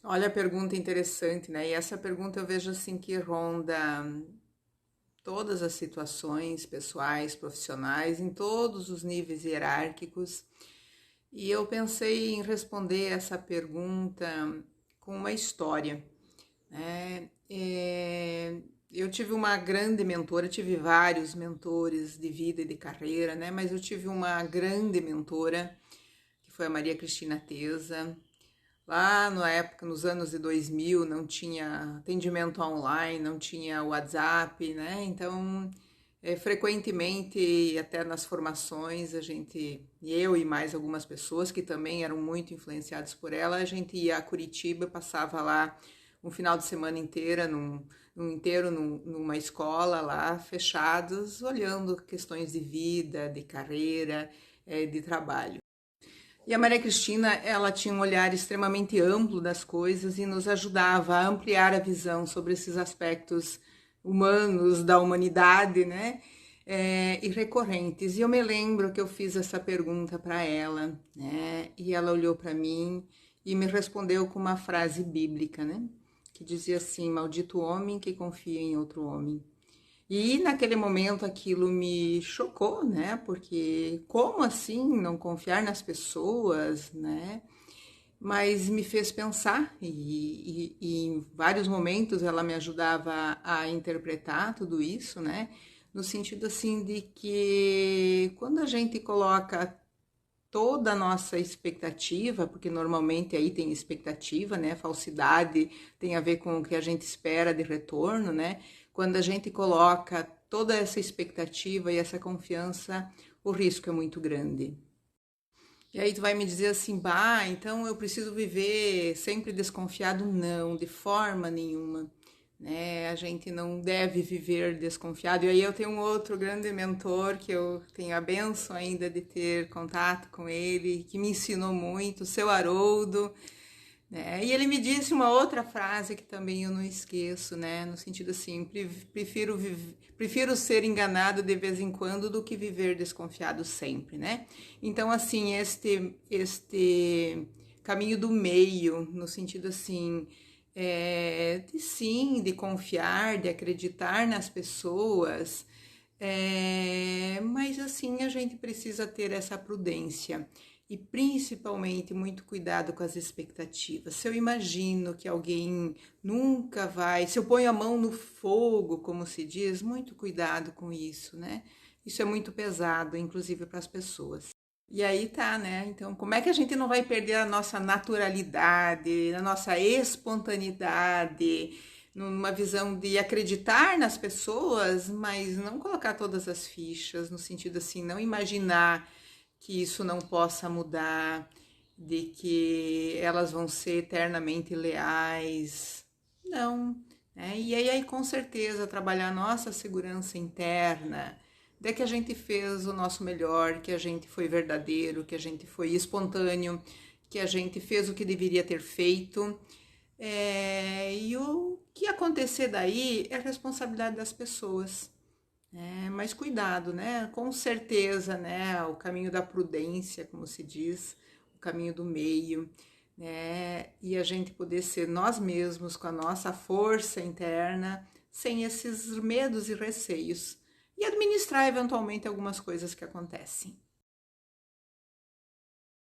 Olha a pergunta interessante, né? E essa pergunta eu vejo assim que ronda todas as situações pessoais, profissionais, em todos os níveis hierárquicos. E eu pensei em responder essa pergunta com uma história, né? Eu tive uma grande mentora, tive vários mentores de vida e de carreira, né? Mas eu tive uma grande mentora, que foi a Maria Cristina Tesa. Lá na época, nos anos de 2000, não tinha atendimento online, não tinha WhatsApp, né? Então, frequentemente, até nas formações, eu e mais algumas pessoas que também eram muito influenciadas por ela, a gente ia a Curitiba, passava lá um final de semana inteira, numa escola lá, fechados, olhando questões de vida, de carreira, de trabalho. E a Maria Cristina, ela tinha um olhar extremamente amplo das coisas e nos ajudava a ampliar a visão sobre esses aspectos humanos da humanidade, né? E recorrentes. E eu me lembro que eu fiz essa pergunta para ela, né? E ela olhou para mim e me respondeu com uma frase bíblica, né? Que dizia assim: Maldito o homem que confia em outro homem. E naquele momento aquilo me chocou, né? Porque como assim não confiar nas pessoas, né? Mas me fez pensar e em vários momentos ela me ajudava a interpretar tudo isso, né? No sentido assim de que quando a gente coloca toda a nossa expectativa, porque normalmente aí tem expectativa, né? Falsidade tem a ver com o que a gente espera de retorno, né? Quando a gente coloca toda essa expectativa e essa confiança, o risco é muito grande. E aí tu vai me dizer assim, bah, então eu preciso viver sempre desconfiado? Não, de forma nenhuma, né? A gente não deve viver desconfiado. E aí eu tenho um outro grande mentor que eu tenho a benção ainda de ter contato com ele, que me ensinou muito, o seu Haroldo, né? E ele me disse uma outra frase que também eu não esqueço, né? No sentido assim, prefiro ser enganado de vez em quando do que viver desconfiado sempre, né? Então, assim, este caminho do meio, no sentido assim, de confiar, de acreditar nas pessoas, mas assim a gente precisa ter essa prudência e principalmente muito cuidado com as expectativas. Se eu imagino que alguém nunca vai, se eu ponho a mão no fogo, como se diz, muito cuidado com isso, né? Isso é muito pesado, inclusive para as pessoas. E aí tá, né? Então, como é que a gente não vai perder a nossa naturalidade, a nossa espontaneidade, numa visão de acreditar nas pessoas, mas não colocar todas as fichas, no sentido assim, não imaginar que isso não possa mudar, de que elas vão ser eternamente leais. Não, né? E aí, com certeza, trabalhar a nossa segurança interna, de que a gente fez o nosso melhor, que a gente foi verdadeiro, que a gente foi espontâneo, que a gente fez o que deveria ter feito. E o que acontecer daí é responsabilidade das pessoas. Mas cuidado, né? Com certeza, né? O caminho da prudência, como se diz, o caminho do meio, né? E a gente poder ser nós mesmos com a nossa força interna, sem esses medos e receios, e administrar eventualmente algumas coisas que acontecem.